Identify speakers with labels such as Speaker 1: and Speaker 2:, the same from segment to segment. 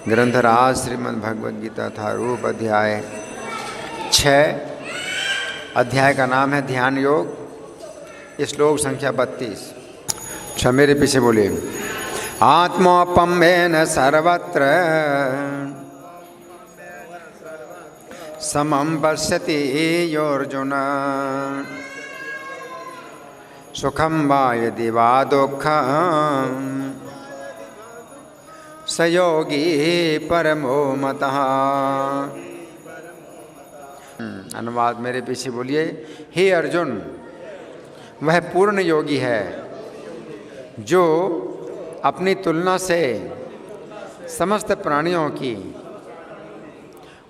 Speaker 1: ग्रंथराज श्रीमद् भगवद गीता था रूप अध्याय 6। अध्याय का नाम है ध्यान योग। श्लोक संख्या 32। अच्छा मेरे पीछे बोलिए। आत्मोपम्येन सर्वत्र समं पश्यति योऽर्जुन सुखं वा यदि वा दुःखं स योगी परमो मतः। अनुवाद मेरे पीछे बोलिए। हे अर्जुन, वह पूर्ण योगी है जो अपनी तुलना से समस्त प्राणियों की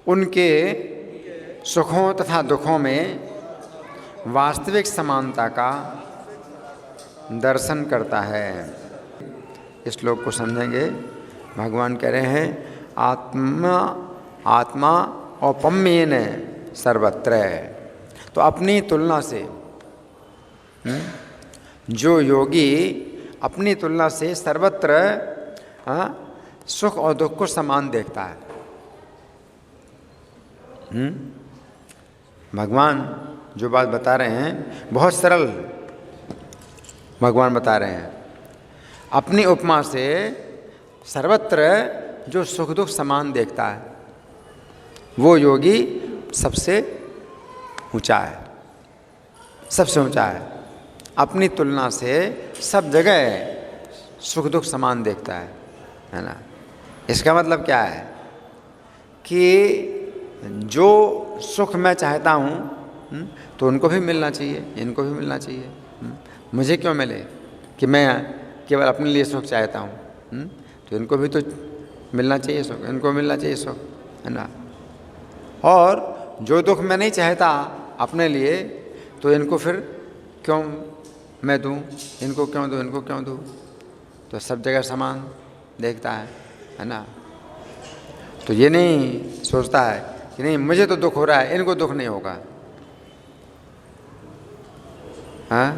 Speaker 1: उनके सुखों तथा दुखों में वास्तविक समानता का दर्शन करता है। इस श्लोक को समझेंगे। भगवान कह रहे हैं आत्मा औपम्येन सर्वत्र, तो अपनी तुलना से जो योगी अपनी तुलना से सर्वत्र सुख और दुख को समान देखता है। भगवान जो बात बता रहे हैं बहुत सरल भगवान बता रहे हैं। अपनी उपमा से सर्वत्र जो सुख दुख समान देखता है वो योगी सबसे ऊंचा है, सबसे ऊंचा है। अपनी तुलना से सब जगह सुख दुख समान देखता है ना। इसका मतलब क्या है कि जो सुख मैं चाहता हूँ तो उनको भी मिलना चाहिए, इनको भी मिलना चाहिए। मुझे क्यों मिले कि मैं केवल अपने लिए सुख चाहता हूँ, तो इनको भी तो मिलना चाहिए सुख, इनको मिलना चाहिए सुख, है ना। और जो दुख मैं नहीं चाहता अपने लिए तो इनको फिर क्यों मैं दूँ, इनको क्यों दूँ, इनको क्यों दूँ। तो सब जगह समान देखता है ना। तो ये नहीं सोचता है कि नहीं मुझे तो दुख हो रहा है, इनको दुख नहीं होगा। हाँ,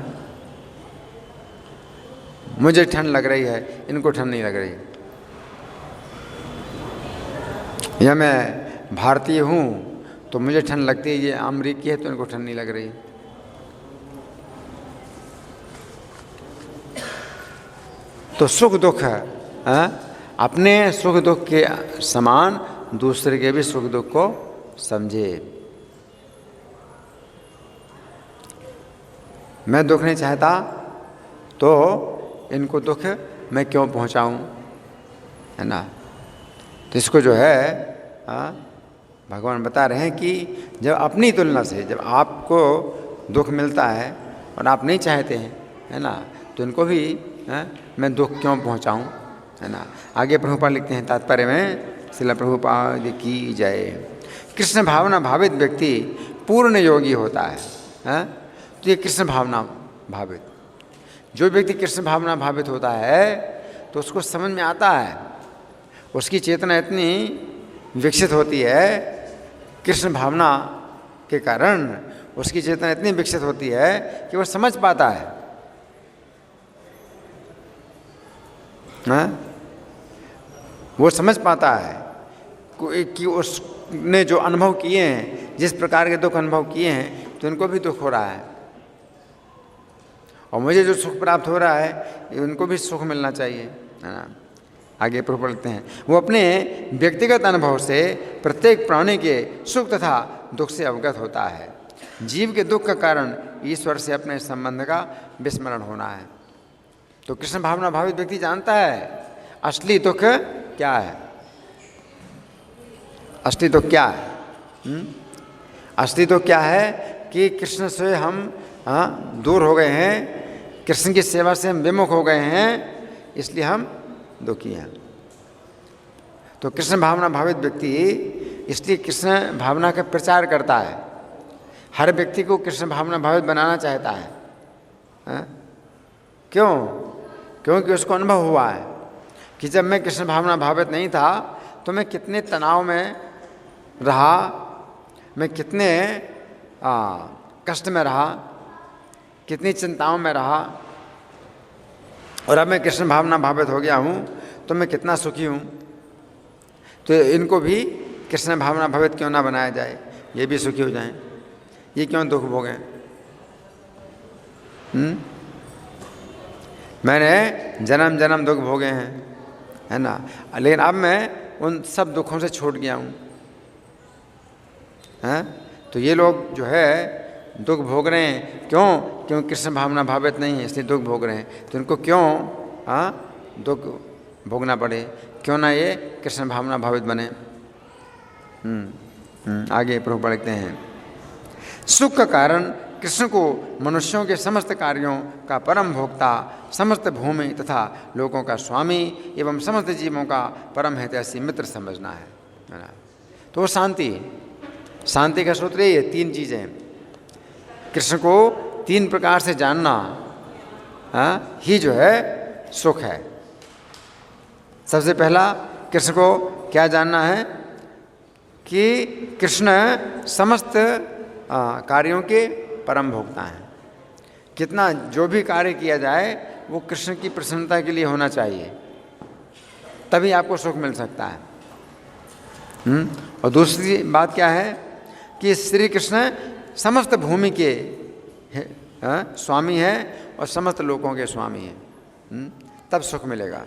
Speaker 1: मुझे ठंड लग रही है, इनको ठंड नहीं लग रही। या मैं भारतीय हूँ तो मुझे ठंड लगती है, ये अमरीकी है तो इनको ठंड नहीं लग रही। तो सुख दुख है, अपने सुख दुख के समान दूसरे के भी सुख दुख को समझे। मैं दुख नहीं चाहता तो इनको दुख मैं क्यों पहुंचाऊं, है ना। तो इसको जो है भगवान बता रहे हैं कि जब अपनी तुलना से जब आपको दुख मिलता है और आप नहीं चाहते हैं, है ना, तो इनको भी मैं दुख क्यों पहुंचाऊं, है ना। आगे प्रभुपाद लिखते हैं तात्पर्य में, श्रील प्रभुपाद की जय। कृष्ण भावना भावित व्यक्ति पूर्ण योगी होता है। तो ये कृष्ण भावना भावित, जो व्यक्ति कृष्ण भावना भावित होता है तो उसको समझ में आता है, उसकी चेतना इतनी विकसित होती है, कृष्ण भावना के कारण उसकी चेतना इतनी विकसित होती है कि वो समझ पाता है। वो समझ पाता है कि उसने जो अनुभव किए हैं, जिस प्रकार के दुख अनुभव किए हैं, तो इनको भी दुख हो रहा है और मुझे जो सुख प्राप्त हो रहा है उनको भी सुख मिलना चाहिए, है ना। आगे प्रभु बोलते हैं वो अपने व्यक्तिगत अनुभव से प्रत्येक प्राणी के सुख तथा दुख से अवगत होता है। जीव के दुख का कारण ईश्वर से अपने संबंध का विस्मरण होना है। तो कृष्ण भावना भावित व्यक्ति जानता है असली दुख क्या है। असली दुख क्या है? असली दुख क्या है कि कृष्ण से हम दूर हो गए हैं, कृष्ण की सेवा से हम विमुख हो गए हैं, इसलिए हम दुखी हैं। तो कृष्ण भावना भावित व्यक्ति इसलिए कृष्ण भावना का प्रचार करता है। हर व्यक्ति को कृष्ण भावना भावित बनाना चाहता है। क्यों? क्योंकि उसको अनुभव हुआ है कि जब मैं कृष्ण भावना भावित नहीं था तो मैं कितने तनाव में रहा, मैं कितने कष्ट में रहा, कितनी चिंताओं में रहा, और अब मैं कृष्ण भावना भावित हो गया हूँ तो मैं कितना सुखी हूँ। तो इनको भी कृष्ण भावना भावित क्यों ना बनाया जाए, ये भी सुखी हो जाएं, ये क्यों दुख भोगें। मैंने जन्म जन्म दुख भोगे हैं, है ना, लेकिन अब मैं उन सब दुखों से छूट गया हूँ, हैं। तो ये लोग जो है दुख भोग रहे हैं, क्यों कृष्ण भावना भावित नहीं है इसलिए दुख भोग रहे हैं। तो इनको क्यों दुख भोगना पड़े, क्यों ना ये कृष्ण भावना भावित बने। आगे प्रभु पढ़ते हैं, सुख का कारण कृष्ण को मनुष्यों के समस्त कार्यों का परम भोक्ता, समस्त भूमि तथा लोगों का स्वामी एवं समस्त जीवों का परम हितैषी मित्र समझना है ना। तो शांति का सूत्र ये 3 चीज़ें, कृष्ण को 3 प्रकार से जानना ही जो है सुख है। सबसे पहला कृष्ण को क्या जानना है कि कृष्ण समस्त कार्यों के परम भोक्ता हैं। कितना जो भी कार्य किया जाए वो कृष्ण की प्रसन्नता के लिए होना चाहिए, तभी आपको सुख मिल सकता है। और दूसरी बात क्या है कि श्री कृष्ण समस्त भूमि के स्वामी है और समस्त लोगों के स्वामी हैं, तब सुख मिलेगा।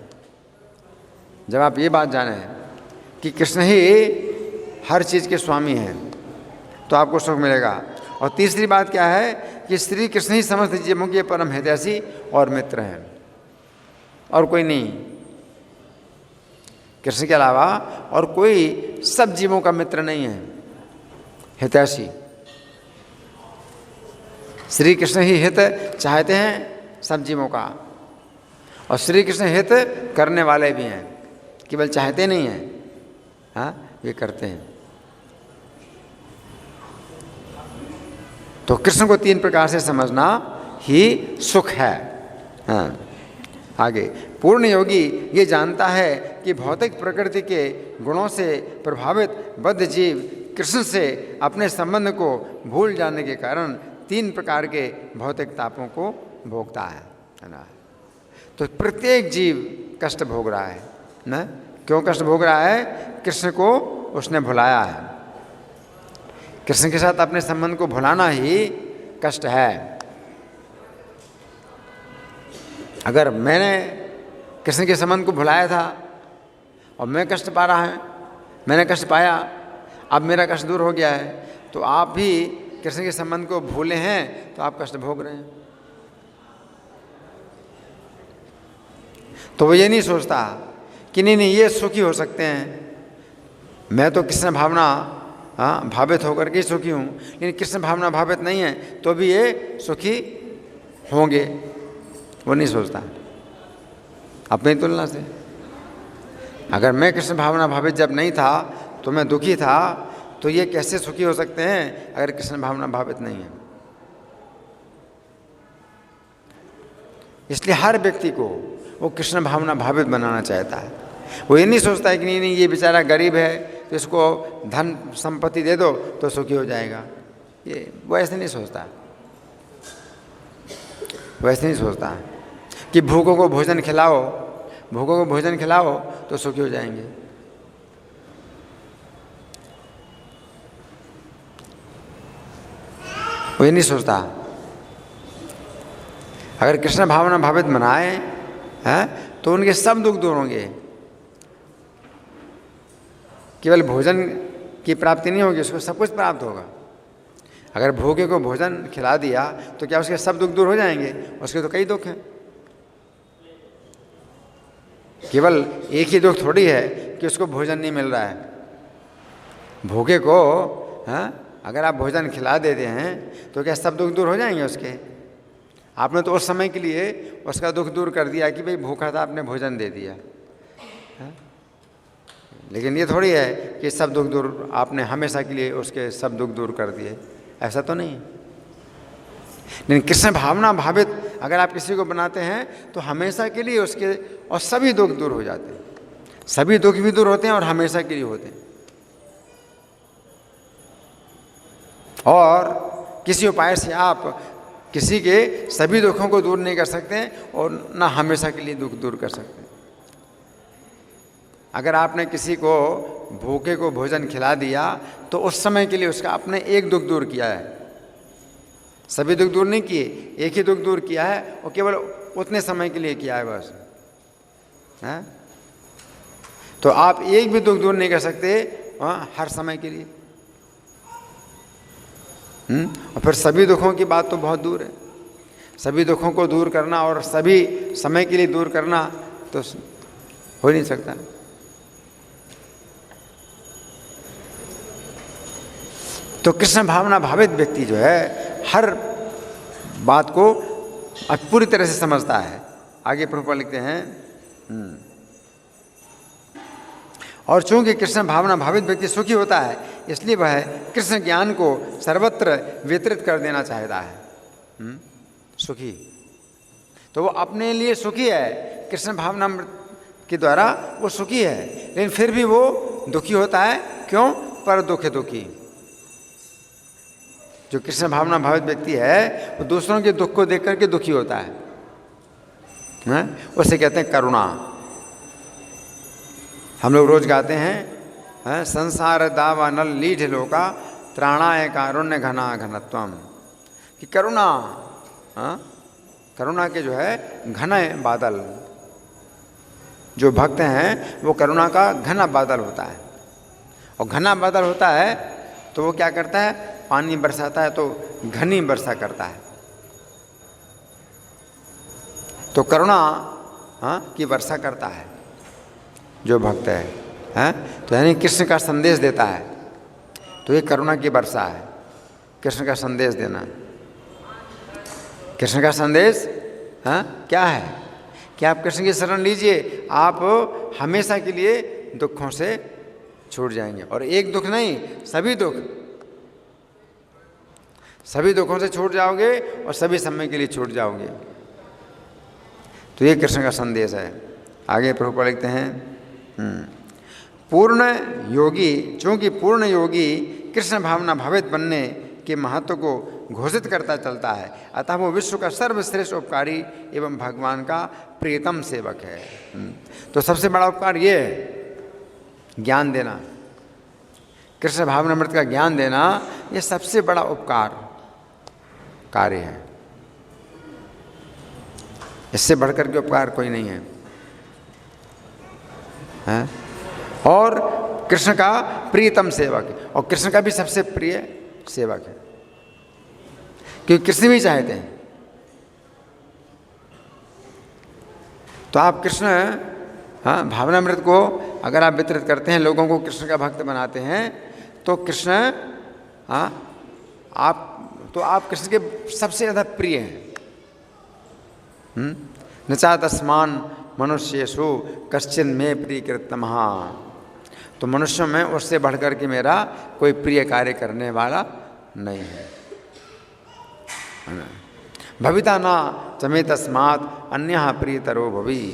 Speaker 1: जब आप ये बात जानें कि कृष्ण ही हर चीज़ के स्वामी हैं तो आपको सुख मिलेगा। और तीसरी बात क्या है कि श्री कृष्ण ही समस्त जीवों के परम हितैषी और मित्र हैं, और कोई नहीं। कृष्ण के अलावा और कोई सब जीवों का मित्र नहीं है, हितैषी। श्री कृष्ण ही हित चाहते हैं सब जीवों का, और श्री कृष्ण हित करने वाले भी हैं, केवल चाहते नहीं हैं, ये करते हैं। तो कृष्ण को 3 प्रकार से समझना ही सुख है। आगे, पूर्ण योगी ये जानता है कि भौतिक प्रकृति के गुणों से प्रभावित बद्ध जीव कृष्ण से अपने संबंध को भूल जाने के कारण 3 प्रकार के भौतिक तापों को भोगता है ना। तो प्रत्येक जीव कष्ट भोग रहा है ना। क्यों कष्ट भोग रहा है? कृष्ण को उसने भुलाया है। कृष्ण के साथ अपने संबंध को भुलाना ही कष्ट है। अगर मैंने कृष्ण के संबंध को भुलाया था और मैं कष्ट पा रहा है, मैंने कष्ट पाया, अब मेरा कष्ट दूर हो गया है, तो आप भी कृष्ण के संबंध को भूले हैं तो आप कष्ट भोग रहे हैं। तो वो ये नहीं सोचता कि नहीं ये सुखी हो सकते हैं, मैं तो कृष्ण भावना भावित होकर के सुखी हूँ, लेकिन कृष्ण भावना भावित नहीं है तो भी ये सुखी होंगे, वो नहीं सोचता अपनी तुलना से। अगर मैं कृष्ण भावना भावित जब नहीं था तो मैं दुखी था, तो ये कैसे सुखी हो सकते हैं अगर कृष्ण भावना भावित नहीं है। इसलिए हर व्यक्ति को वो कृष्ण भावना भावित बनाना चाहता है। वो ये नहीं सोचता है कि नहीं ये बेचारा गरीब है तो इसको धन संपत्ति दे दो तो सुखी हो जाएगा, ये वो ऐसे नहीं सोचता। वैसे नहीं सोचता कि भूखों को भोजन खिलाओ, भूखों को भोजन खिलाओ तो सुखी हो जाएंगे। वो ये नहीं सोचता। अगर कृष्ण भावना भावित बनाए हैं तो उनके सब दुख दूर होंगे। केवल भोजन की प्राप्ति नहीं होगी, उसको सब कुछ प्राप्त होगा। अगर भूखे को भोजन खिला दिया तो क्या उसके सब दुख दूर हो जाएंगे? उसके तो कई दुख हैं। केवल एक ही दुख थोड़ी है कि उसको भोजन नहीं मिल रहा है। भूखे को अगर आप भोजन खिला देते हैं तो क्या सब दुख दूर हो जाएंगे उसके? आपने तो उस समय के लिए उसका दुख दूर कर दिया कि भाई भूखा था, आपने भोजन दे दिया। लेकिन ये थोड़ी है कि सब दुख दूर, आपने हमेशा के लिए उसके सब दुख दूर कर दिए, ऐसा तो नहीं। लेकिन कृष्ण भावना भावित अगर आप किसी को बनाते हैं तो हमेशा के लिए उसके और सभी दुख दूर हो जाते हैं। सभी दुख भी दूर होते हैं और हमेशा के लिए होते हैं। और किसी उपाय से आप किसी के सभी दुखों को दूर नहीं कर सकते और ना हमेशा के लिए दुख दूर कर सकते। अगर आपने किसी को भूखे को भोजन खिला दिया तो उस समय के लिए उसका आपने एक दुख दूर किया है, सभी दुख दूर नहीं किए, एक ही दुख दूर किया है और केवल उतने समय के लिए किया है बस, है? तो आप एक भी दुख दूर नहीं कर सकते हर समय के लिए। और फिर सभी दुखों की बात तो बहुत दूर है, सभी दुखों को दूर करना और सभी समय के लिए दूर करना तो हो नहीं सकता। तो कृष्ण भावना भावित व्यक्ति जो है हर बात को पूरी तरह से समझता है। आगे प्रभुपाद लिखते हैं और चूंकि कृष्ण भावना भावित व्यक्ति सुखी होता है इसलिए वह कृष्ण ज्ञान को सर्वत्र वितरित कर देना चाहता है। सुखी तो वो अपने लिए सुखी है, कृष्ण भावना के द्वारा वो सुखी है, लेकिन फिर भी वो दुखी होता है। क्यों? पर दुख दुखी। जो कृष्ण भावना भावित व्यक्ति है वो दूसरों के दुख को देख करके दुखी होता है, उसे कहते हैं करुणा। हम लोग रोज गाते हैं संसार दावा नल लीढ़ लोका त्राणाय कारुण्य घना घनत्वम, कि करुणा करुणा के जो है घना बादल, जो भक्त हैं वो करुणा का घना बादल होता है। और घना बादल होता है तो वो क्या करता है, पानी बरसाता है तो घनी वर्षा करता है। तो करुणा की वर्षा करता है जो भक्त है, तो यानी कृष्ण का संदेश देता है। तो ये करुणा की वर्षा है, कृष्ण का संदेश देना। कृष्ण का संदेश क्या है कि आप कृष्ण की शरण लीजिए, आप हमेशा के लिए दुखों से छूट जाएंगे। और एक दुख नहीं, सभी दुख, सभी दुखों से छूट जाओगे और सभी समय के लिए छूट जाओगे। तो ये कृष्ण का संदेश है। आगे प्रभुपाद लिखते हैं पूर्ण योगी, चूंकि पूर्ण योगी कृष्ण भावना भावित बनने के महत्व को घोषित करता चलता है, अतः वो विश्व का सर्वश्रेष्ठ उपकारी एवं भगवान का प्रियतम सेवक है। तो सबसे बड़ा उपकार ये है ज्ञान देना, कृष्ण भावनामृत का ज्ञान देना, ये सबसे बड़ा उपकार कार्य है। इससे बढ़कर के उपकार कोई नहीं है, और कृष्ण का प्रियतम सेवक है, और कृष्ण का भी सबसे प्रिय सेवक है, क्योंकि कृष्ण भी चाहते हैं। तो आप कृष्ण भावनामृत को अगर आप वितरित करते हैं, लोगों को कृष्ण का भक्त बनाते हैं, तो कृष्ण आप कृष्ण के सबसे ज़्यादा प्रिय हैं। नचा तस्मान मनुष्येषु कश्चिन में प्रियकृतमः, तो मनुष्यों में उससे बढ़कर के मेरा कोई प्रिय कार्य करने वाला नहीं है। भविता ना चमे तस्मात् अन्यः प्रियतरो भवि,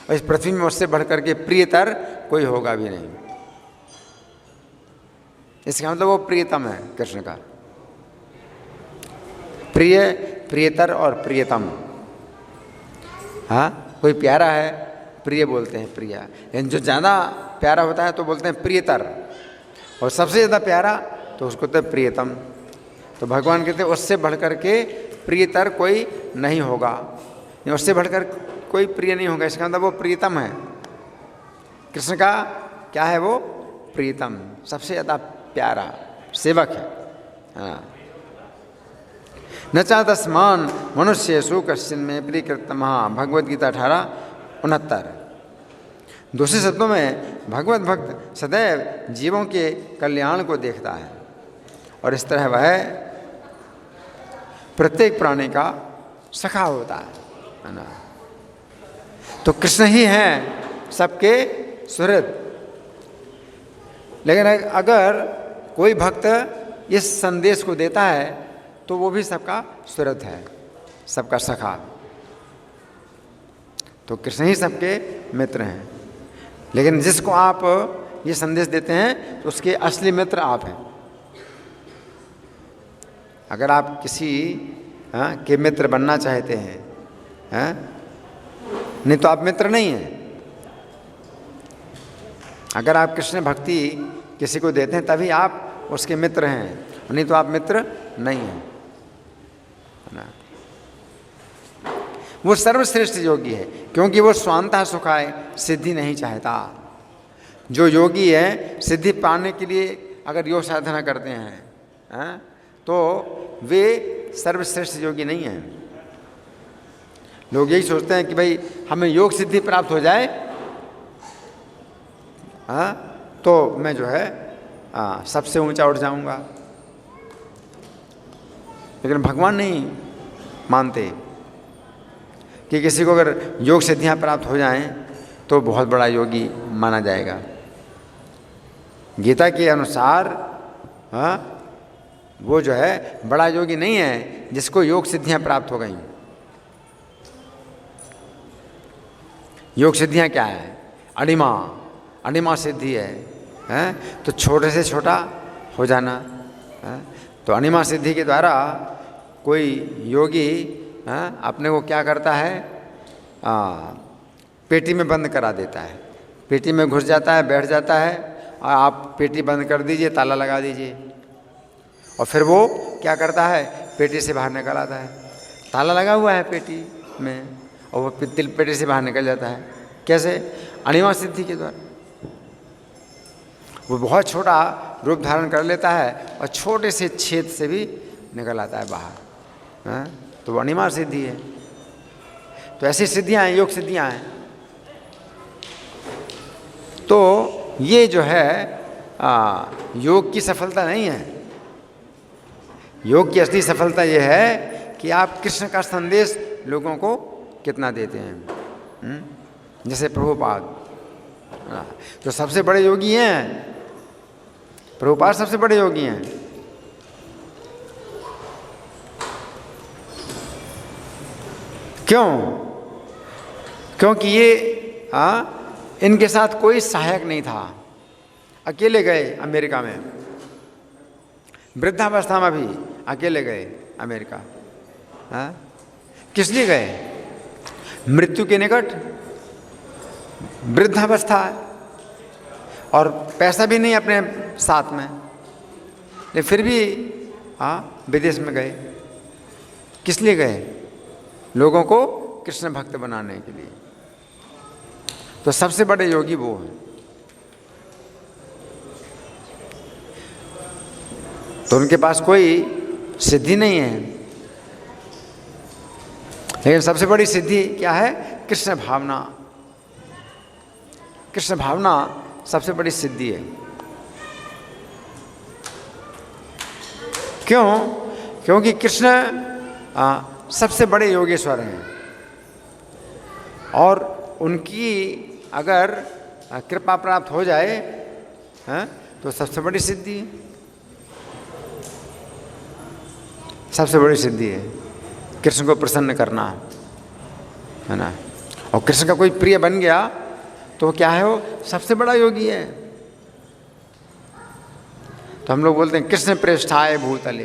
Speaker 1: और इस पृथ्वी में उससे बढ़कर के प्रियतर कोई होगा भी नहीं। इसका मतलब वो प्रियतम है कृष्ण का, प्रिय, प्रियतर और प्रियतम। कोई प्यारा है प्रिय बोलते हैं प्रिया, लेकिन जो ज़्यादा प्यारा होता है तो बोलते हैं प्रियतर, और सबसे ज़्यादा प्यारा तो उसको तो प्रियतम। तो भगवान कहते हैं उससे बढ़कर के प्रियतर कोई नहीं होगा, उससे बढ़कर कोई प्रिय नहीं होगा। इसका मतलब वो प्रियतम है, कृष्ण का क्या है, वो प्रियतम, सबसे ज़्यादा प्यारा सेवक है। न चातस्मान मनुष्येषु कश्चिन में प्रियकृतमः, भगवद गीता 18:69। दूसरे शब्दों में भगवत भक्त सदैव जीवों के कल्याण को देखता है, और इस तरह वह प्रत्येक प्राणी का सखा होता है ना। तो कृष्ण ही हैं सबके सुहृद, लेकिन अगर कोई भक्त इस संदेश को देता है तो वो भी सबका सुहृद है, सबका सखा। तो कृष्ण ही सबके मित्र हैं, लेकिन जिसको आप ये संदेश देते हैं तो उसके असली मित्र आप हैं। अगर आप किसी के मित्र बनना चाहते हैं, नहीं तो आप मित्र नहीं हैं। अगर आप कृष्ण भक्ति किसी को देते हैं तभी आप उसके मित्र हैं, नहीं तो आप मित्र नहीं हैं, है ना। वो सर्वश्रेष्ठ योगी है क्योंकि वो स्वांतः सुखाय, सिद्धि नहीं चाहता। जो योगी है सिद्धि पाने के लिए अगर योग साधना करते हैं तो वे सर्वश्रेष्ठ योगी नहीं हैं। लोग यही सोचते हैं कि भाई हमें योग सिद्धि प्राप्त हो जाए तो मैं जो है सबसे ऊंचा उठ जाऊंगा, लेकिन भगवान नहीं मानते कि किसी को अगर योग सिद्धियां प्राप्त हो जाएं तो बहुत बड़ा योगी माना जाएगा। गीता के अनुसार वो जो है बड़ा योगी नहीं है जिसको योग सिद्धियां प्राप्त हो गई। योग सिद्धियां क्या है? अणिमा सिद्धि है, तो छोटे से छोटा हो जाना है। तो अणिमा सिद्धि के द्वारा कोई योगी अपने को क्या करता है, पेटी में बंद करा देता है, पेटी में घुस जाता है, बैठ जाता है, और आप पेटी बंद कर दीजिए, ताला लगा दीजिए, और फिर वो क्या करता है, पेटी से बाहर निकल आता है। ताला लगा हुआ है पेटी में और वो पेटी से बाहर निकल जाता है। कैसे? अणिमा सिद्धि के द्वारा। वो बहुत छोटा रूप धारण कर लेता है और छोटे से छेद से भी निकल आता है बाहर, तो वो अणिमा सिद्धि है। तो ऐसी सिद्धियां हैं, योग सिद्धियां हैं। तो ये जो है योग की सफलता नहीं है। योग की असली सफलता ये है कि आप कृष्ण का संदेश लोगों को कितना देते हैं। जैसे प्रभुपाद तो सबसे बड़े योगी हैं, प्रभुपाद सबसे बड़े योगी हैं। क्यों? क्योंकि ये इनके साथ कोई सहायक नहीं था, अकेले गए अमेरिका में, वृद्धावस्था में भी अकेले गए अमेरिका। किस लिए गए? मृत्यु के निकट, वृद्धावस्था और पैसा भी नहीं अपने साथ में, लेकिन फिर भी विदेश में गए। किस लिए गए? लोगों को कृष्ण भक्त बनाने के लिए। तो सबसे बड़े योगी वो हैं। तो उनके पास कोई सिद्धि नहीं है, लेकिन सबसे बड़ी सिद्धि क्या है? कृष्ण भावना। कृष्ण भावना सबसे बड़ी सिद्धि है। क्यों? क्योंकि कृष्ण सबसे बड़े योगेश्वर हैं और उनकी अगर कृपा प्राप्त हो जाए तो सबसे बड़ी सिद्धि है, सबसे बड़ी सिद्धि है कृष्ण को प्रसन्न करना, है ना। और कृष्ण का कोई प्रिय बन गया तो क्या है? वो सबसे बड़ा योगी है। तो हम लोग बोलते हैं कृष्ण प्रेष्ठाय भूतले,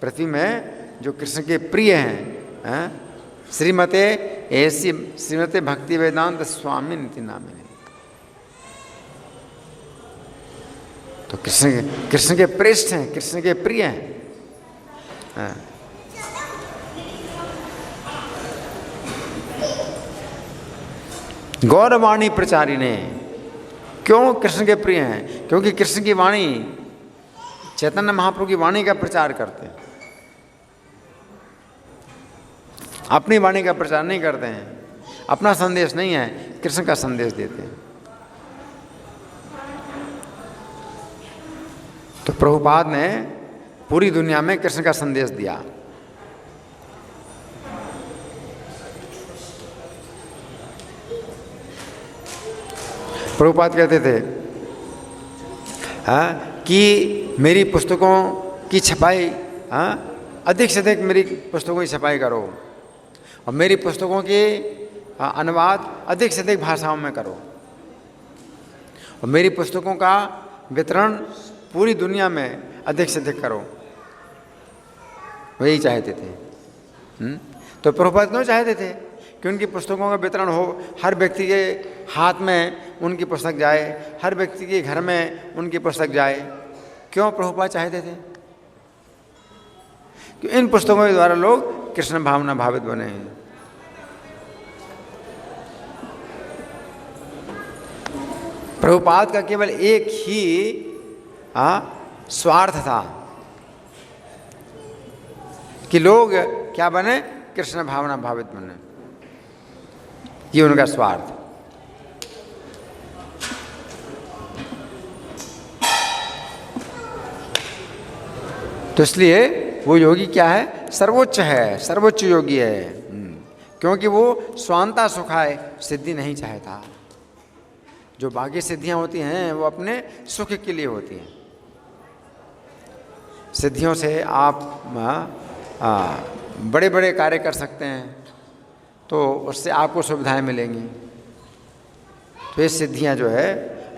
Speaker 1: पृथ्वी में जो कृष्ण के प्रिय हैं, श्रीमते भक्ति वेदांत स्वामी निति नामिने। तो कृष्ण के प्रेष्ठ हैं, कृष्ण के प्रिय हैं। गौरवाणी प्रचारी ने, क्यों कृष्ण के प्रिय हैं? क्योंकि कृष्ण की वाणी, चैतन्य महाप्रभु की वाणी का प्रचार करते हैं, अपनी वाणी का प्रचार नहीं करते हैं, अपना संदेश नहीं है, कृष्ण का संदेश देते हैं। तो प्रभुपाद ने पूरी दुनिया में कृष्ण का संदेश दिया। प्रभुपाद कहते थे कि मेरी पुस्तकों की छपाई, अधिक से अधिक मेरी पुस्तकों की छपाई करो और मेरी पुस्तकों के अनुवाद अधिक से अधिक भाषाओं में करो और मेरी पुस्तकों का वितरण पूरी दुनिया में अधिक से अधिक करो। वही चाहते थे। तो प्रभुपाद क्यों चाहते थे? कि उनकी पुस्तकों का वितरण हो, हर व्यक्ति के हाथ में उनकी पुस्तक जाए, हर व्यक्ति के घर में उनकी पुस्तक जाए। क्यों प्रभुपाद चाहते थे? कि इन पुस्तकों के द्वारा लोग कृष्ण भावना भावित बने हैं। प्रभुपाद का केवल एक ही स्वार्थ था कि लोग क्या बने? कृष्ण भावना भावित बने। ये उनका स्वार्थ। तो इसलिए वो योगी क्या है? सर्वोच्च है, सर्वोच्च योगी है। क्योंकि वो स्वांता सुखाय सिद्धि नहीं चाहता। जो बाकी सिद्धियां होती हैं वो अपने सुख के लिए होती हैं। सिद्धियों से आप बड़े बड़े कार्य कर सकते हैं, तो उससे आपको सुविधाएं मिलेंगी। तो ये सिद्धियां जो है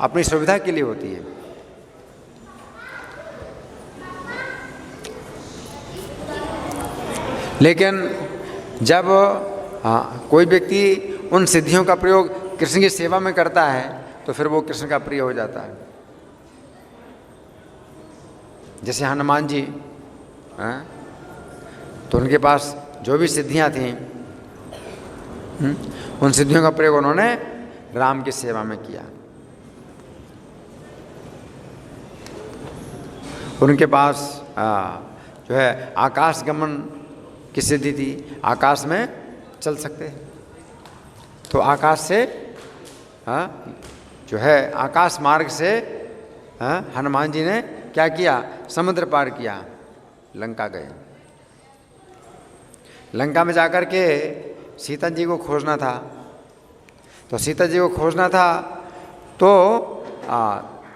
Speaker 1: अपनी सुविधा के लिए होती है। लेकिन जब कोई व्यक्ति उन सिद्धियों का प्रयोग कृष्ण की सेवा में करता है तो फिर वो कृष्ण का प्रिय हो जाता है। जैसे हनुमान जी, तो उनके पास जो भी सिद्धियां थीं, उन सिद्धियों का प्रयोग उन्होंने राम की सेवा में किया। उनके पास जो है आकाश गमन की सिद्धि थी, आकाश में चल सकते हैं। तो आकाश से जो है आकाश मार्ग से हनुमान जी ने क्या किया? समुद्र पार किया, लंका गए। लंका में जाकर के सीता जी को खोजना था। तो सीता जी को खोजना था तो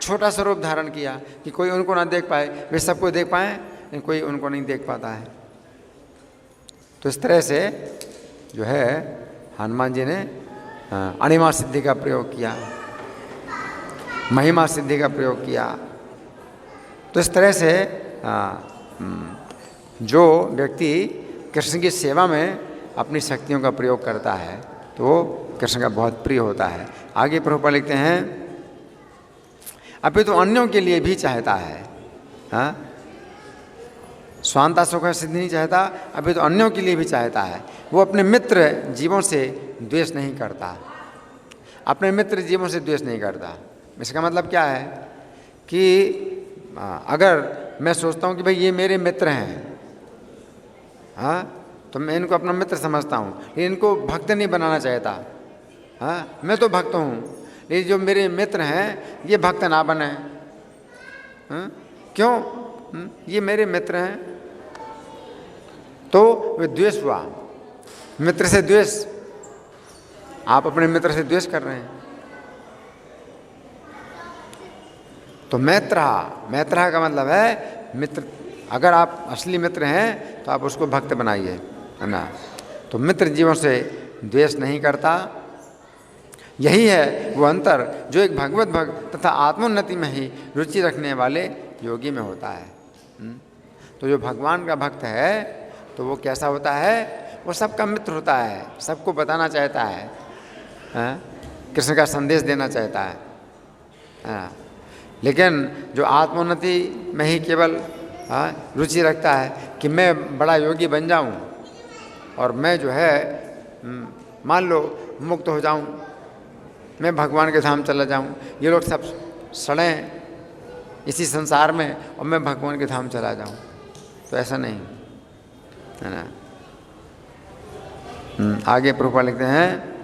Speaker 1: छोटा सा रूप धारण किया कि कोई उनको ना देख पाए। वे सबको देख पाए लेकिन कोई उनको नहीं देख पाता है। तो इस तरह से जो है हनुमान जी ने अणिमा सिद्धि का प्रयोग किया, महिमा सिद्धि का प्रयोग किया। तो इस तरह से जो व्यक्ति कृष्ण की सेवा में अपनी शक्तियों का प्रयोग करता है तो वो कृष्ण का बहुत प्रिय होता है। आगे प्रभुपाद लिखते हैं, अभी तो अन्यों के लिए भी चाहता है। स्वांता सुख सिद्धि नहीं चाहता, अभी तो अन्यों के लिए भी चाहता है। वो अपने मित्र जीवों से द्वेष नहीं करता। अपने मित्र जीवों से द्वेष नहीं करता। इसका मतलब क्या है कि अगर मैं सोचता हूँ कि भाई ये मेरे मित्र हैं, तो मैं इनको अपना मित्र समझता हूँ, लेकिन इनको भक्त नहीं बनाना चाहता। मैं तो भक्त हूँ, लेकिन जो मेरे मित्र हैं ये भक्त ना बने। क्यों? ये मेरे मित्र हैं। तो वे द्वेष हुआ, मित्र से द्वेष। आप अपने मित्र से द्वेष कर रहे हैं। तो मैत्रहा का मतलब है मित्र। अगर आप असली मित्र हैं तो आप उसको भक्त बनाइए, है ना। तो मित्र जीवन से द्वेष नहीं करता। यही है वो अंतर जो एक भगवत भक्त तथा आत्मोन्नति में ही रुचि रखने वाले योगी में होता है। तो जो भगवान का भक्त है तो वो कैसा होता है? वो सबका मित्र होता है, सबको बताना चाहता है, कृष्ण का संदेश देना चाहता है। लेकिन जो आत्मोन्नति में ही केवल रुचि रखता है कि मैं बड़ा योगी बन जाऊं और मैं जो है मान लो मुक्त हो जाऊं, मैं भगवान के धाम चला जाऊं, ये लोग सब सड़ें इसी संसार में और मैं भगवान के धाम चला जाऊं, तो ऐसा नहीं है ना। आगे प्रभुपाद लिखते हैं,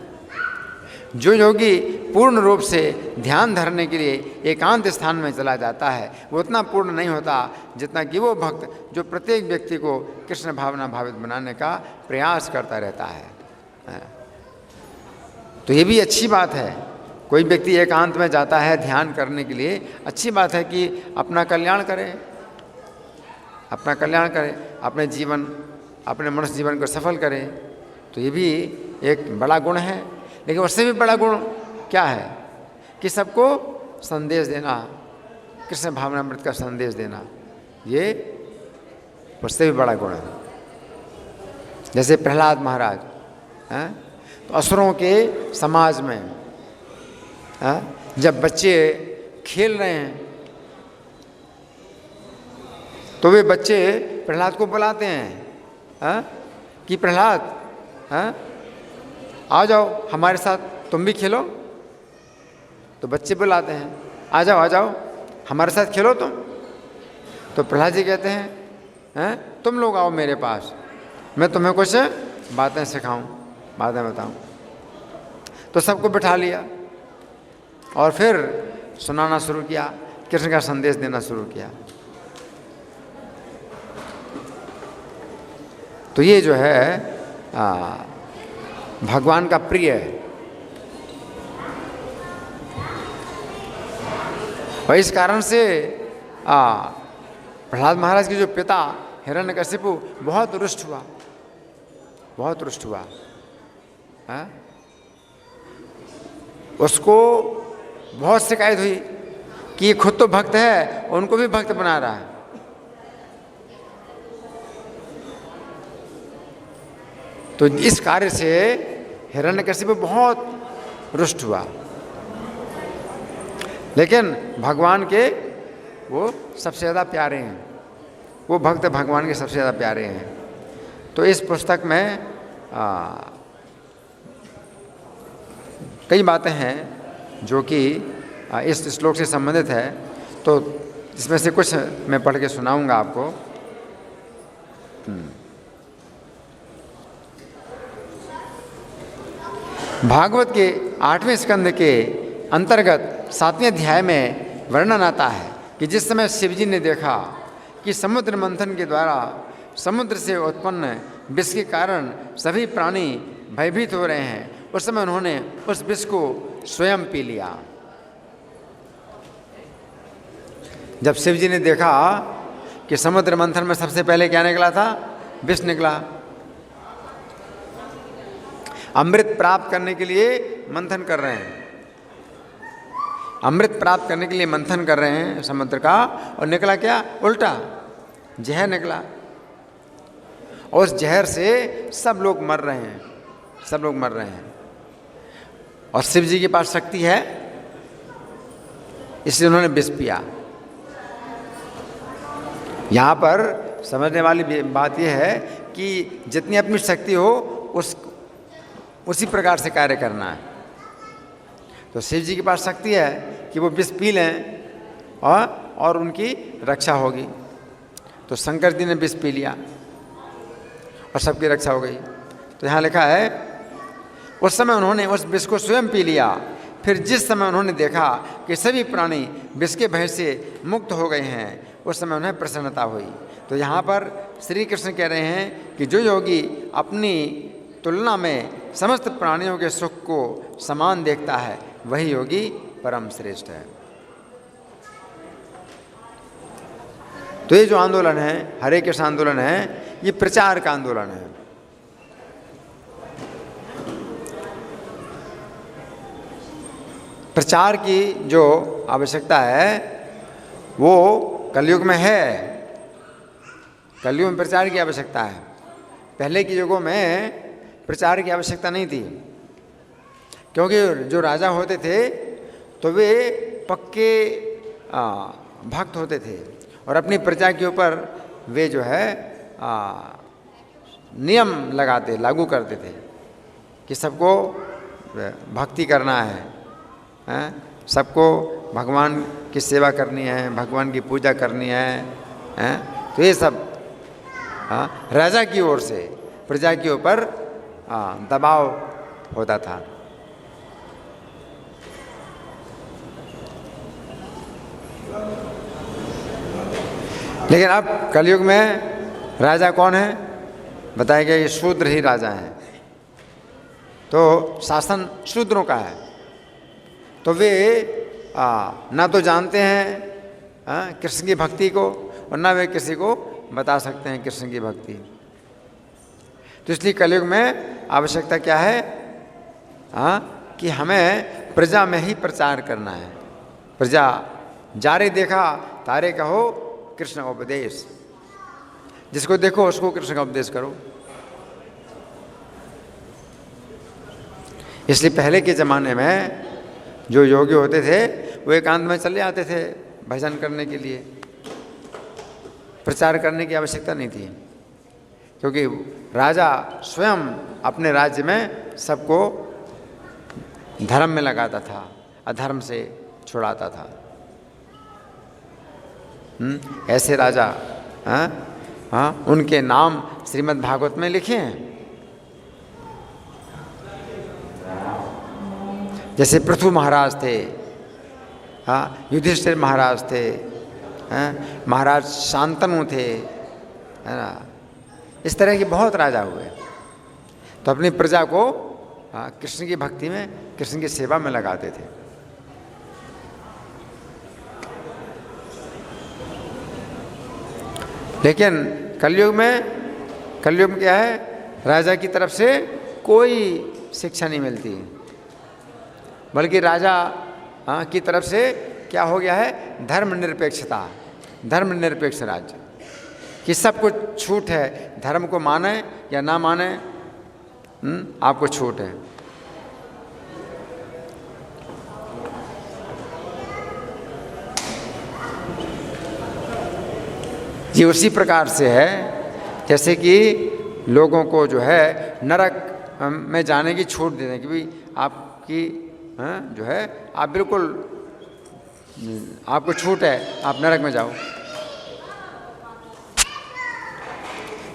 Speaker 1: जो योगी पूर्ण रूप से ध्यान धरने के लिए एकांत स्थान में चला जाता है वो उतना पूर्ण नहीं होता जितना कि वो भक्त जो प्रत्येक व्यक्ति को कृष्ण भावना भावित बनाने का प्रयास करता रहता है। तो ये भी अच्छी बात है। कोई व्यक्ति एकांत में जाता है ध्यान करने के लिए, अच्छी बात है कि अपना कल्याण करे, अपना कल्याण करे, अपने मनुष्य जीवन को सफल करे। तो ये भी एक बड़ा गुण है। लेकिन उससे भी बड़ा गुण क्या है कि सबको संदेश देना, कृष्ण भावनामृत का संदेश देना, ये उससे भी बड़ा गुण है। जैसे प्रहलाद महाराज, तो असुरों के समाज में जब बच्चे खेल रहे हैं तो वे बच्चे प्रहलाद को बुलाते हैं कि प्रहलाद आ जाओ हमारे साथ, तुम भी खेलो। तो बच्चे बुलाते हैं, आ जाओ हमारे साथ खेलो तुम। तो प्रहलाद जी कहते हैं तुम लोग आओ मेरे पास, मैं तुम्हें कुछ बातें सिखाऊं, बातें बताऊं। तो सबको बिठा लिया और फिर सुनाना शुरू किया, कृष्ण का संदेश देना शुरू किया। तो ये जो है भगवान का प्रिय है। और इस कारण से प्रहलाद महाराज के जो पिता हिरण्यकशिपु बहुत रुष्ट हुआ। उसको बहुत शिकायत हुई कि ये खुद तो भक्त है, उनको भी भक्त बना रहा है। तो इस कार्य से हिरण्यकशिपु बहुत रुष्ट हुआ। लेकिन भगवान के वो सबसे ज़्यादा प्यारे हैं, वो भक्त भगवान के सबसे ज़्यादा प्यारे हैं। तो इस पुस्तक में कई बातें हैं जो कि इस श्लोक से संबंधित है। तो इसमें से कुछ मैं पढ़ के सुनाऊंगा आपको। भागवत के 8वें स्कंद के अंतर्गत 7वें अध्याय में वर्णन आता है कि जिस समय शिवजी ने देखा कि समुद्र मंथन के द्वारा समुद्र से उत्पन्न विष के कारण सभी प्राणी भयभीत हो रहे हैं, उस समय उन्होंने उस विष को स्वयं पी लिया। जब शिवजी ने देखा कि समुद्र मंथन में सबसे पहले क्या निकला था? विष निकला। अमृत प्राप्त करने के लिए मंथन कर रहे हैं, अमृत प्राप्त करने के लिए मंथन कर रहे हैं समुद्र का, और निकला क्या? उल्टा जहर निकला। और उस जहर से सब लोग मर रहे हैं, सब लोग मर रहे हैं। और शिव जी के पास शक्ति है, इसलिए उन्होंने विष पिया। यहाँ पर समझने वाली बात यह है कि जितनी अपनी शक्ति हो उसी प्रकार से कार्य करना है। तो शिव जी के पास शक्ति है कि वो विष पी लें और उनकी रक्षा होगी। तो शंकर जी ने विष पी लिया और सबकी रक्षा हो गई। तो यहाँ लिखा है उस समय उन्होंने उस विष को स्वयं पी लिया। फिर जिस समय उन्होंने देखा कि सभी प्राणी विष के भय से मुक्त हो गए हैं, उस समय उन्हें प्रसन्नता हुई। तो यहाँ पर श्री कृष्ण कह रहे हैं कि जो योगी अपनी तुलना में समस्त प्राणियों के सुख को समान देखता है, वही योगी परम श्रेष्ठ है। तो ये जो आंदोलन है, हरे कृष्ण आंदोलन है, ये प्रचार का आंदोलन है। प्रचार की जो आवश्यकता है वो कलयुग में है। कलयुग में प्रचार की आवश्यकता है। पहले के युगों में प्रचार की आवश्यकता नहीं थी, क्योंकि जो राजा होते थे तो वे पक्के भक्त होते थे और अपनी प्रजा के ऊपर वे जो है नियम लागू करते थे कि सबको भक्ति करना है, सबको भगवान की सेवा करनी है, भगवान की पूजा करनी है। तो ये सब राजा की ओर से प्रजा के ऊपर दबाव होता था। लेकिन अब कलयुग में राजा कौन है? बताया गया ये शूद्र ही राजा हैं। तो शासन शूद्रों का है। तो वे ना तो जानते हैं कृष्ण की भक्ति को, और ना वे किसी को बता सकते हैं कृष्ण की भक्ति। तो इसलिए कलयुग में आवश्यकता क्या है? कि हमें प्रजा में ही प्रचार करना है। प्रजा जारे देखा तारे कहो कृष्ण उपदेश, जिसको देखो उसको कृष्ण का उपदेश करो। इसलिए पहले के ज़माने में जो योगी होते थे वो एकांत में चले आते थे भजन करने के लिए, प्रचार करने की आवश्यकता नहीं थी, क्योंकि राजा स्वयं अपने राज्य में सबको धर्म में लगाता था, अधर्म से छुड़ाता था। ऐसे राजा उनके नाम श्रीमद् भागवत में लिखे हैं। जैसे पृथु महाराज थे, युधिष्ठिर महाराज थे, महाराज शांतनु थे, है ना। इस तरह के बहुत राजा हुए, तो अपनी प्रजा को कृष्ण की भक्ति में, कृष्ण की सेवा में लगाते थे। लेकिन कलयुग में क्या है, राजा की तरफ से कोई शिक्षा नहीं मिलती, बल्कि राजा की तरफ से क्या हो गया है, धर्मनिरपेक्षता, धर्मनिरपेक्ष राज्य, कि सब कुछ छूट है, धर्म को माने या ना माने आपको छूट है। ये उसी प्रकार से है जैसे कि लोगों को जो है नरक में जाने की छूट दे दें कि भाई आपकी जो है आप बिल्कुल, आपको छूट है, आप नरक में जाओ।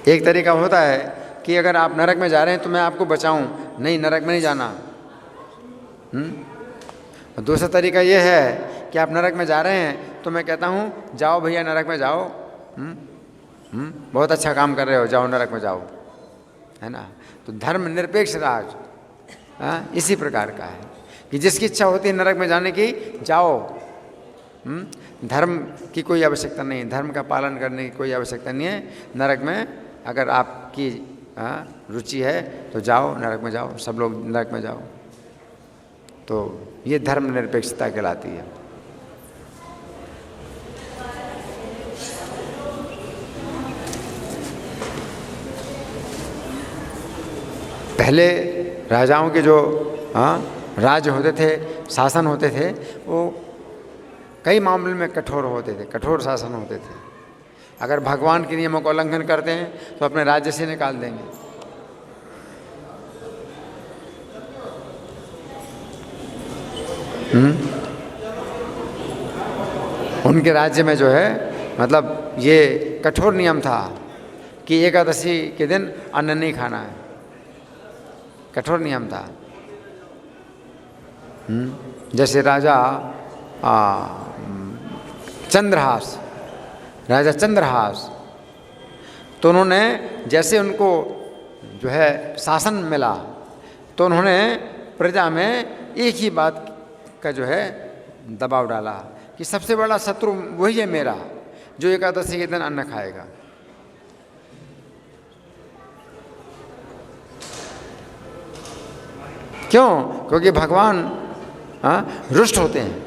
Speaker 1: एक तरीका होता है कि अगर आप नरक में जा रहे हैं तो मैं आपको बचाऊं, नहीं नरक में नहीं जाना। दूसरा तरीका ये है कि आप नरक में जा रहे हैं तो मैं कहता हूं जाओ भैया नरक में जाओ, बहुत अच्छा काम कर रहे हो, जाओ नरक में जाओ, है ना। तो धर्म निरपेक्ष राज इसी प्रकार का है कि जिसकी इच्छा होती है नरक में जाने की, जाओ, धर्म की कोई आवश्यकता नहीं, धर्म का पालन करने की कोई आवश्यकता नहीं है। नरक में अगर आपकी रुचि है तो जाओ, नरक में जाओ, सब लोग नरक में जाओ। तो ये धर्म निरपेक्षता कहलाती है। पहले राजाओं के जो राज्य होते थे, शासन होते थे, वो कई मामलों में कठोर होते थे, कठोर शासन होते थे। अगर भगवान के नियमों का उल्लंघन करते हैं तो अपने राज्य से निकाल देंगे। उनके राज्य में जो है मतलब ये कठोर नियम था कि एकादशी के दिन अन्न नहीं खाना है, कठोर नियम था। जैसे राजा चंद्रहास, राजा चंद्रहास, तो उन्होंने जैसे उनको जो है शासन मिला तो उन्होंने प्रजा में एक ही बात का जो है दबाव डाला कि सबसे बड़ा शत्रु वही है मेरा जो एकादशी के दिन अन्न खाएगा। क्यों? क्योंकि भगवान रुष्ट होते हैं,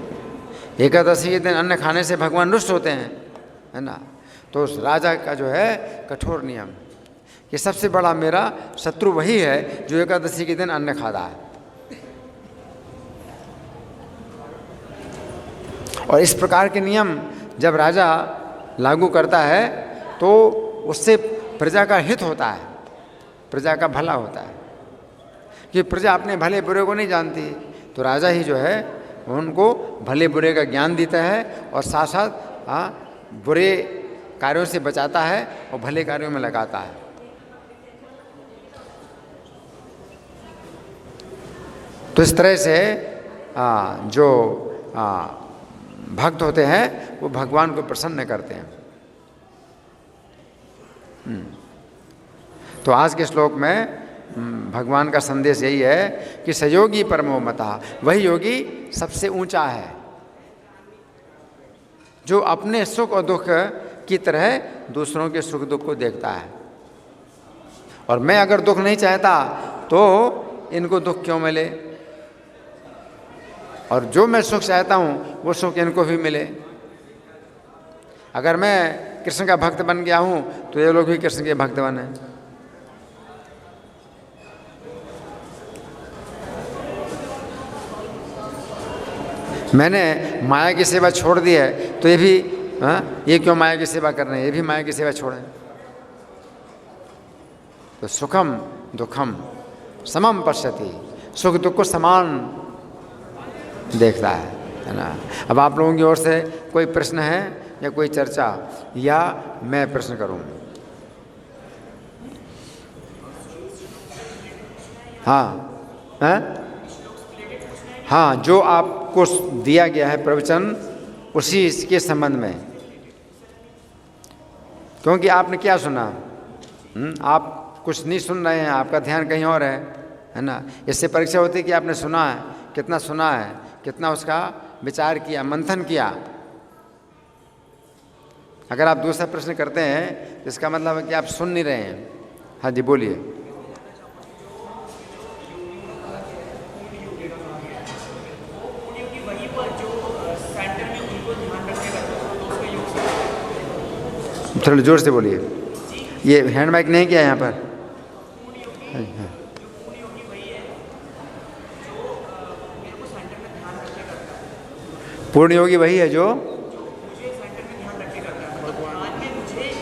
Speaker 1: एकादशी के दिन अन्न खाने से भगवान रुष्ट होते हैं, है ना। तो उस राजा का जो है कठोर नियम कि सबसे बड़ा मेरा शत्रु वही है जो एकादशी के दिन अन्न खाता है। और इस प्रकार के नियम जब राजा लागू करता है तो उससे प्रजा का हित होता है, प्रजा का भला होता है, कि प्रजा अपने भले बुरे को नहीं जानती, तो राजा ही जो है उनको भले बुरे का ज्ञान देता है और साथ साथ बुरे कार्यों से बचाता है और भले कार्यों में लगाता है। तो इस तरह से जो भक्त होते हैं वो भगवान को प्रसन्न करते हैं। तो आज के श्लोक में भगवान का संदेश यही है कि सयोगी परमो मतः, वही योगी सबसे ऊंचा है जो अपने सुख और दुख की तरह दूसरों के सुख दुख को देखता है। और मैं अगर दुख नहीं चाहता तो इनको दुख क्यों मिले, और जो मैं सुख चाहता हूँ वो सुख इनको भी मिले। अगर मैं कृष्ण का भक्त बन गया हूँ तो ये लोग भी कृष्ण के भक्त बने। मैंने माया की सेवा छोड़ दी है तो ये भी, ये क्यों माया की सेवा कर रहे हैं, ये भी माया की सेवा छोड़ें। तो सुखम दुखम समम पश्यति, सुख दुख को समान देखता है ना। अब आप लोगों की ओर से कोई प्रश्न है या कोई चर्चा, या मैं प्रश्न करूं? हाँ हाँ, जो आपको दिया गया है प्रवचन उसी के संबंध में, क्योंकि आपने क्या सुना, आप कुछ नहीं सुन रहे हैं, आपका ध्यान कहीं और है ना। इससे परीक्षा होती है कि आपने सुना है, कितना सुना है, कितना उसका विचार किया, मंथन किया। अगर आप दूसरा प्रश्न करते हैं तो इसका मतलब है कि आप सुन नहीं रहे हैं। हाँ जी बोलिए। थोड़ा जोर से बोलिए, ये हैंड माइक नहीं किया यहाँ पर। पूर्ण योगी वही है जो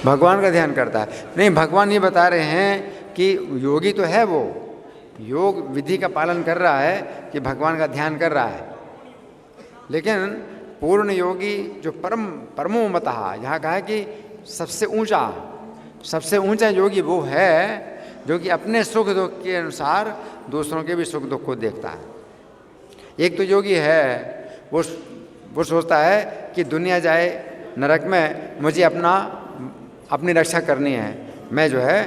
Speaker 1: भगवान का ध्यान करता है। नहीं, भगवान ये बता रहे हैं कि योगी तो है, वो योग विधि का पालन कर रहा है कि भगवान का ध्यान कर रहा है, लेकिन पूर्ण योगी जो परमो मतः, यहाँ कहा है कि सबसे ऊंचा योगी वो है जो कि अपने सुख दुख के अनुसार दूसरों के भी सुख दुख को देखता है। एक तो योगी है वो सोचता है कि दुनिया जाए नरक में, मुझे अपनी रक्षा करनी है, मैं जो है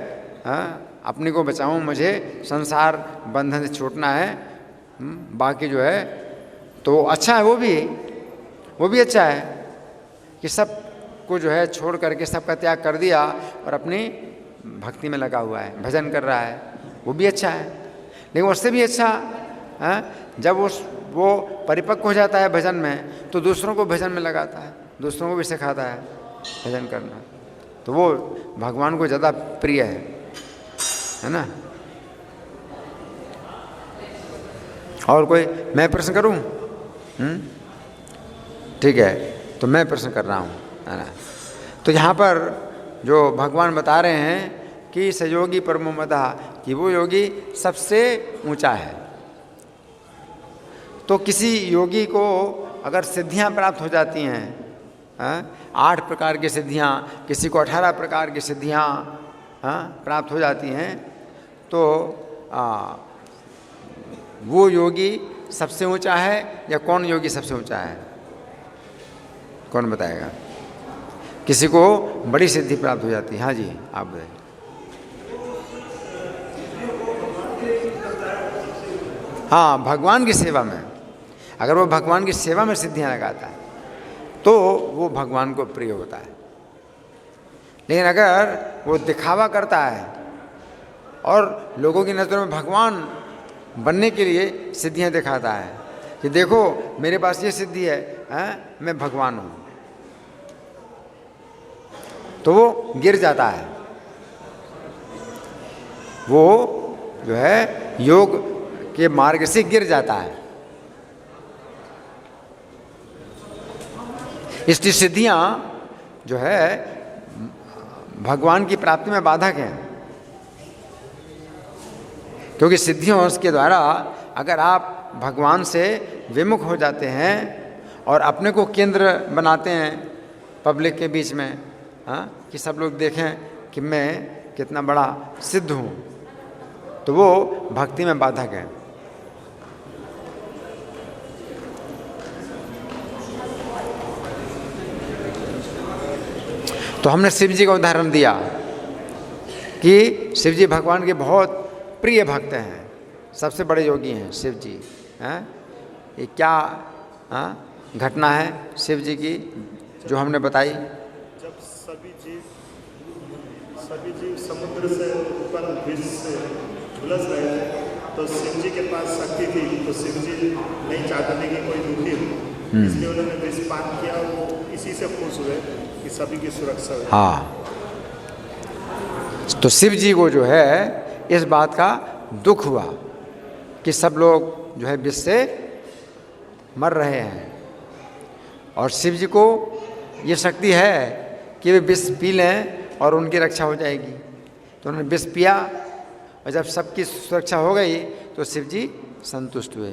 Speaker 1: अपने को बचाऊं, मुझे संसार बंधन से छूटना है, बाकी जो है तो अच्छा है। वो भी अच्छा है कि सब को जो है छोड़ करके सबका त्याग कर दिया और अपनी भक्ति में लगा हुआ है, भजन कर रहा है, वो भी अच्छा है। लेकिन उससे भी अच्छा जब वो परिपक्व हो जाता है भजन में, तो दूसरों को भजन में लगाता है, दूसरों को भी सिखाता है भजन करना, तो वो भगवान को ज़्यादा प्रिय है ना। और कोई, मैं प्रश्न करूं? ठीक है, तो मैं प्रश्न कर रहा हूं, है ना। तो यहाँ पर जो भगवान बता रहे हैं कि सहयोगी परमो मतः, कि वो योगी सबसे ऊंचा है। तो किसी योगी को अगर सिद्धियां प्राप्त हो जाती हैं, 8 प्रकार की सिद्धियां, किसी को 18 प्रकार की सिद्धियां प्राप्त हो जाती हैं, तो वो योगी सबसे ऊंचा है या कौन योगी सबसे ऊंचा है? कौन बताएगा? किसी को बड़ी सिद्धि प्राप्त हो जाती है। हाँ जी, आप बताइए। हाँ, भगवान की सेवा में, अगर वो भगवान की सेवा में सिद्धियां लगाता है तो वो भगवान को प्रिय होता है। लेकिन अगर वो दिखावा करता है और लोगों की नज़रों में भगवान बनने के लिए सिद्धियां दिखाता है कि देखो मेरे पास ये सिद्धि है, मैं भगवान हूँ, तो वो गिर जाता है। वो जो है योग के मार्ग से गिर जाता है। इसकी सिद्धियां जो है भगवान की प्राप्ति में बाधक हैं, क्योंकि सिद्धियों के द्वारा अगर आप भगवान से विमुख हो जाते हैं और अपने को केंद्र बनाते हैं पब्लिक के बीच में, कि सब लोग देखें कि मैं कितना बड़ा सिद्ध हूँ, तो वो भक्ति में बाधक है। तो हमने शिव जी का उदाहरण दिया कि शिव जी भगवान के बहुत प्रिय भक्त हैं, सबसे बड़े योगी हैं शिव जी। ये क्या घटना है शिव जी की जो हमने बताई?
Speaker 2: जब सभी जीव समुद्र से ऊपर विष से झुलस रहे थे, तो शिव जी के पास शक्ति थी, तो शिव जी नहीं चाहते थे कि कोई दुखी हो, इसलिए उन्होंने विष पान किया और वो इसी से खुश हुए कि सभी की सुरक्षा हो।
Speaker 1: हाँ, तो शिव जी को जो है इस बात का दुख हुआ कि सब लोग जो है विष से मर रहे हैं, और शिव जी को ये शक्ति है कि वे विष पी लें और उनकी रक्षा हो जाएगी। तो उन्होंने विष पिया और जब सबकी सुरक्षा हो गई तो शिव जी संतुष्ट हुए।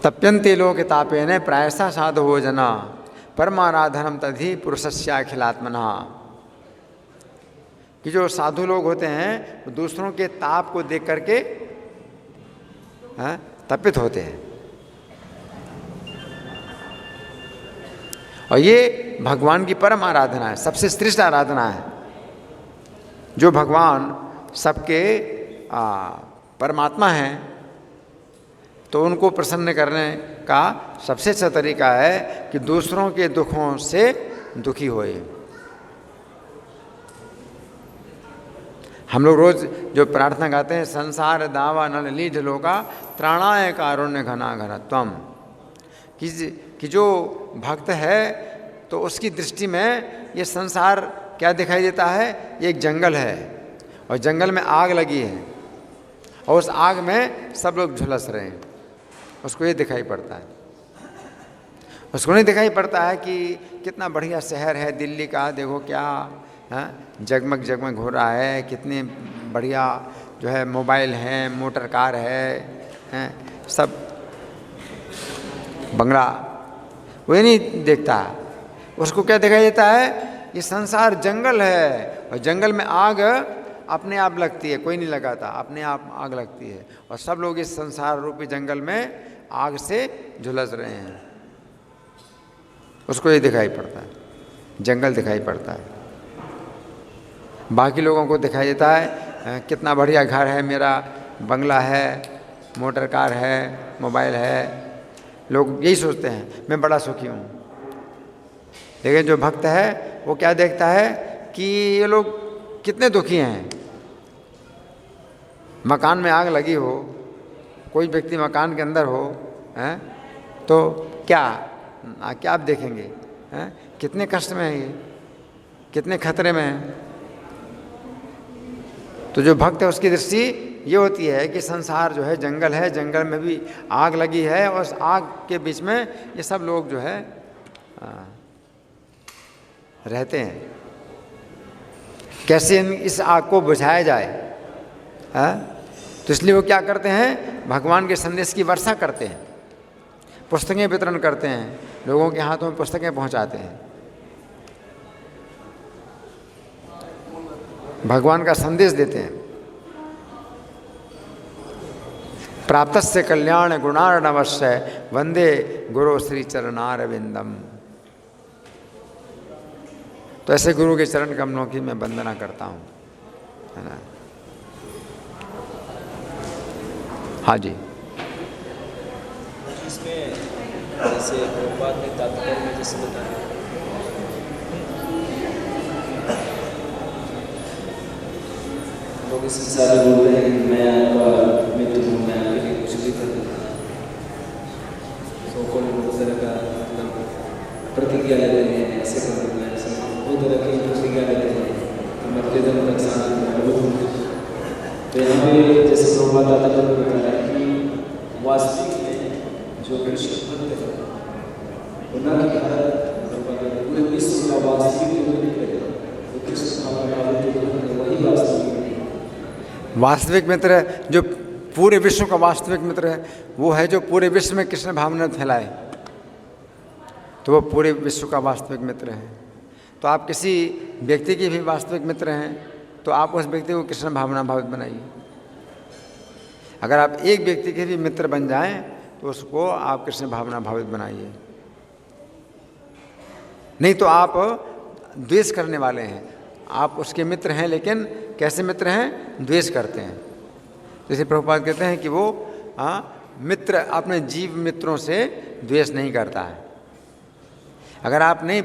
Speaker 1: तप्यन्ते लोके तापेन प्रायशः साधवो जना परमाराधनम तद्धि पुरुषस्याखिलात्मना। कि जो साधु लोग होते हैं वो दूसरों के ताप को देख करके तपित होते हैं। और ये भगवान की परम आराधना है, सबसे श्रेष्ठ आराधना है। जो भगवान सबके परमात्मा हैं तो उनको प्रसन्न करने का सबसे अच्छा तरीका है कि दूसरों के दुखों से दुखी होए। हम लोग रोज जो प्रार्थना गाते हैं, संसार दावा नल लीढ लोका त्राणाय कारुण्य घना घनत्वम, कि जो भक्त है तो उसकी दृष्टि में ये संसार क्या दिखाई देता है? ये एक जंगल है और जंगल में आग लगी है और उस आग में सब लोग झुलस रहे हैं, उसको ये दिखाई पड़ता है। उसको नहीं दिखाई पड़ता है कि कितना बढ़िया शहर है दिल्ली का, देखो क्या जगमग जगमग हो रहा है, कितने बढ़िया जो है मोबाइल हैं, मोटर कार है, सब बंगला, वो ये नहीं देखता। उसको क्या दिखाई देता है? ये संसार जंगल है और जंगल में आग अपने आप लगती है, कोई नहीं लगाता, अपने आप आग लगती है और सब लोग इस संसार रूपी जंगल में आग से झुलस रहे हैं। उसको ये दिखाई पड़ता है, जंगल दिखाई पड़ता है। बाकी लोगों को दिखाई देता है कितना बढ़िया घर है मेरा, बंगला है, मोटर कार है, मोबाइल है। लोग यही सोचते हैं मैं बड़ा सुखी हूँ। लेकिन जो भक्त है वो क्या देखता है कि ये लोग कितने दुखी हैं। मकान में आग लगी हो, कोई व्यक्ति मकान के अंदर हो तो क्या आप देखेंगे कितने कष्ट में है ये, कितने खतरे में है। तो जो भक्त है उसकी दृष्टि ये होती है कि संसार जो है जंगल है, जंगल में भी आग लगी है और उस आग के बीच में ये सब लोग जो है रहते हैं। कैसे इस आग को बुझाया जाए? तो इसलिए वो क्या करते हैं? भगवान के संदेश की वर्षा करते हैं, पुस्तकें वितरण करते हैं, लोगों के हाथों में पुस्तकें पहुंचाते हैं, भगवान का संदेश देते हैं। प्राप्तस्य कल्याण गुणार्णवस्य वंदे गुरु श्री चरणारविंदम। तो ऐसे गुरु के चरण कमलों की मैं वंदना करता हूँ, है ना। हाँ जी।
Speaker 3: इसमें जैसे प्रभुपाद ने तात्पर्य में जैसे बताया, लोग इस संसार में बोलते हैं कि मैं आपका मित्र हूँ, मैं आपके लिए कुछ भी कर दूँ, तो कोई बहुत तरह का मतलब प्रतिज्ञा लेते हैं, ऐसे कर दूँगा, ऐसे बहुत तरह की प्रतिज्ञा लेते हैं कि मरते दम तक साथ में रहूँगा। तो यहाँ पे जैसे प्रभुपाद तात्पर्य में बताया कि वास्तविक में जो कृष्ण भक्त है उनका पूरे विश्व का वास्तविक जो मित्र है वो कृष्ण भगवान वही वास्तविक।
Speaker 1: वास्तविक मित्र जो पूरे विश्व का वास्तविक मित्र है वो है जो पूरे विश्व में कृष्ण भावना फैलाए, तो वो पूरे विश्व का वास्तविक मित्र है। तो आप किसी व्यक्ति के भी वास्तविक मित्र हैं तो आप उस व्यक्ति को कृष्ण भावना भावित बनाइए। अगर आप एक व्यक्ति के भी मित्र बन जाएं तो उसको आप कृष्ण भावना भावित बनाइए, नहीं तो आप द्वेष करने वाले हैं। आप उसके मित्र हैं लेकिन कैसे मित्र हैं? द्वेष करते हैं। जैसे प्रभुपाद कहते हैं कि वो मित्र अपने जीव मित्रों से द्वेष नहीं करता है। अगर आप नहीं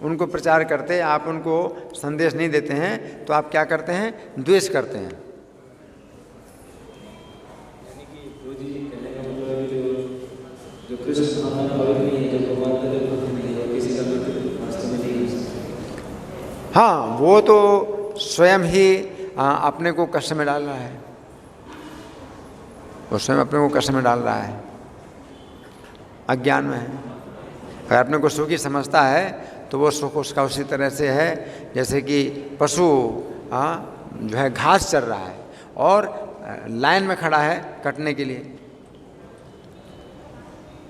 Speaker 1: उनको प्रचार करते, आप उनको संदेश नहीं देते हैं तो आप क्या करते हैं? द्वेष करते हैं।
Speaker 3: यानी कि गुरुजी कहने का मतलब है जो कृष्ण भावना भावित नहीं है, जो भगवान का भक्त नहीं है, किसी का मित्र वास्तव में नहीं हो सकता।
Speaker 1: हाँ, वो तो स्वयं ही अपने को कष्ट में डाल रहा है, वो स्वयं अपने को कष्ट में डाल रहा है। अज्ञान में है। अगर अपने को सुखी समझता है तो वो सुख उसका उसी तरह से है जैसे कि पशु जो है घास चर रहा है और लाइन में खड़ा है कटने के लिए,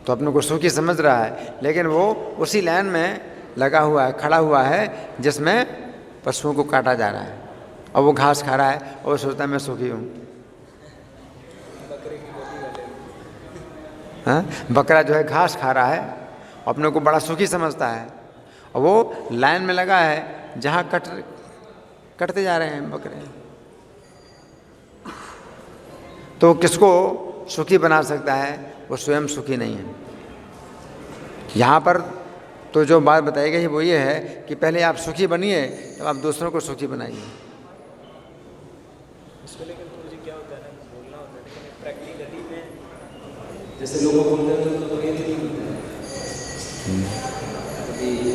Speaker 1: तो अपने को सुखी समझ रहा है, लेकिन वो उसी लाइन में लगा हुआ है, खड़ा हुआ है जिसमें पशुओं को काटा जा रहा है और वो घास खा रहा है और वो सोचता है मैं सुखी हूँ। बकरा जो है घास खा रहा है, अपने को बड़ा सुखी समझता है और वो लाइन में लगा है जहाँ कटते जा रहे हैं बकरे। तो किसको सुखी बना सकता है? वो स्वयं सुखी नहीं है। यहाँ पर तो जो बात बताई गई वो ये है कि पहले आप सुखी बनिए तब आप दूसरों को सुखी बनाइए।
Speaker 3: इसको लेकर तो मुझे क्या होता है ना, बोलना होता है, लेकिन प्रैक्टिकली में जैसे लोगों को बोलते हैं तो ये नहीं होता है।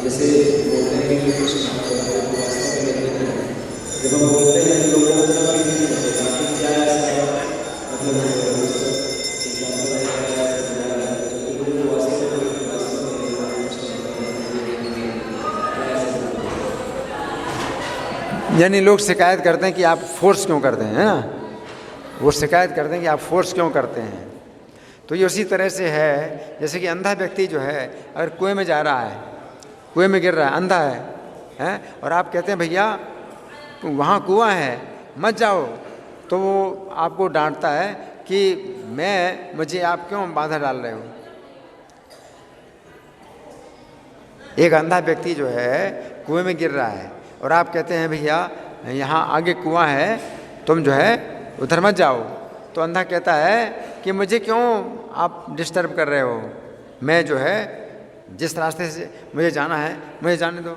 Speaker 3: जैसे बोलते हैं कि कुछ वास्तव में लेते हैं, जब हम बोलते हैं लोगों को उतना फील नहीं होता है क्या ऐसा मतलब
Speaker 1: यानी लोग शिकायत करते हैं कि आप फोर्स क्यों करते हैं, है ना? वो शिकायत करते हैं कि आप फोर्स क्यों करते हैं। तो ये उसी तरह से है जैसे कि अंधा व्यक्ति जो है अगर कुएं में जा रहा है, कुएं में गिर रहा है, अंधा है और आप कहते हैं भैया वहाँ कुआं है मत जाओ, तो वो आपको डांटता है कि मुझे आप क्यों बाधा डाल रहे हो। एक अंधा व्यक्ति जो है कुएं में गिर रहा है और आप कहते हैं भैया यहाँ आगे कुआं है, तुम जो है उधर मत जाओ, तो अंधा कहता है कि मुझे क्यों आप डिस्टर्ब कर रहे हो, मैं जो है जिस रास्ते से मुझे जाना है मुझे जाने दो।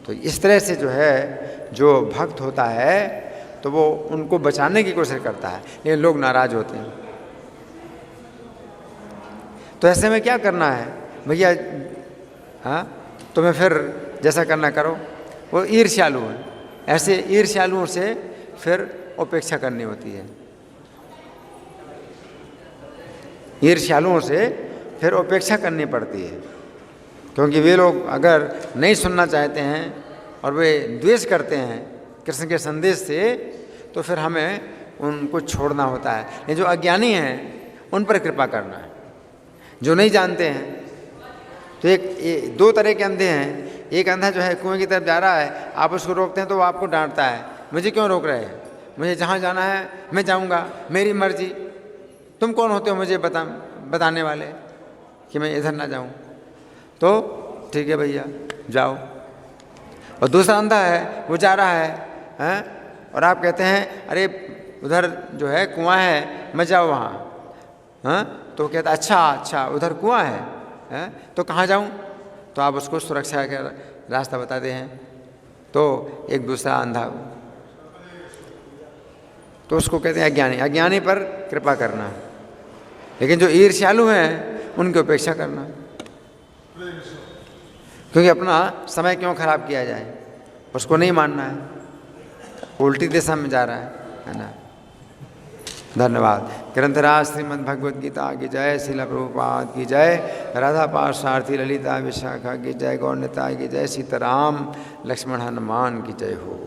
Speaker 1: तो इस तरह से जो है जो भक्त होता है तो वो उनको बचाने की कोशिश करता है, लेकिन लोग नाराज होते हैं। तो ऐसे में क्या करना है भैया? हाँ, तुम्हें फिर जैसा करना करो। वो ईर्ष्यालु है, ऐसे ईर्ष्यालुओं से फिर उपेक्षा करनी होती है। ईर्ष्यालुओं से फिर उपेक्षा करनी पड़ती है, क्योंकि वे लोग अगर नहीं सुनना चाहते हैं और वे द्वेष करते हैं कृष्ण के संदेश से, तो फिर हमें उनको छोड़ना होता है। ये जो अज्ञानी हैं उन पर कृपा करना है, जो नहीं जानते हैं। तो एक दो तरह के अंधे हैं। एक अंधा जो है कुएं की तरफ जा रहा है, आप उसको रोकते हैं तो वो आपको डांटता है, मुझे क्यों रोक रहे हैं, मुझे जहाँ जाना है मैं जाऊँगा, मेरी मर्जी, तुम कौन होते हो मुझे बताने वाले कि मैं इधर ना जाऊँ। तो ठीक है भैया जाओ। और दूसरा अंधा है, वो जा रहा है और आप कहते हैं अरे उधर जो है कुआं है मत जाओ वहाँ। तो कहता अच्छा उधर कुआं है तो कहाँ जाऊँ? तो आप उसको सुरक्षा का रास्ता बताते हैं। तो एक दूसरा अंधा, तो उसको कहते हैं अज्ञानी। अज्ञानी पर कृपा करना, लेकिन जो ईर्ष्यालु हैं उनकी उपेक्षा करना, क्योंकि अपना समय क्यों खराब किया जाए, उसको नहीं मानना है, उल्टी दिशा में जा रहा है ना। धन्यवाद। ग्रंथराज श्रीमद् भगवद गीता की जय, श्रील प्रभुपाद की जय, राधा पार्षार्थी ललिता विशाखा की जय, गौर निताय की जय, सीताराम लक्ष्मण हनुमान की जय हो।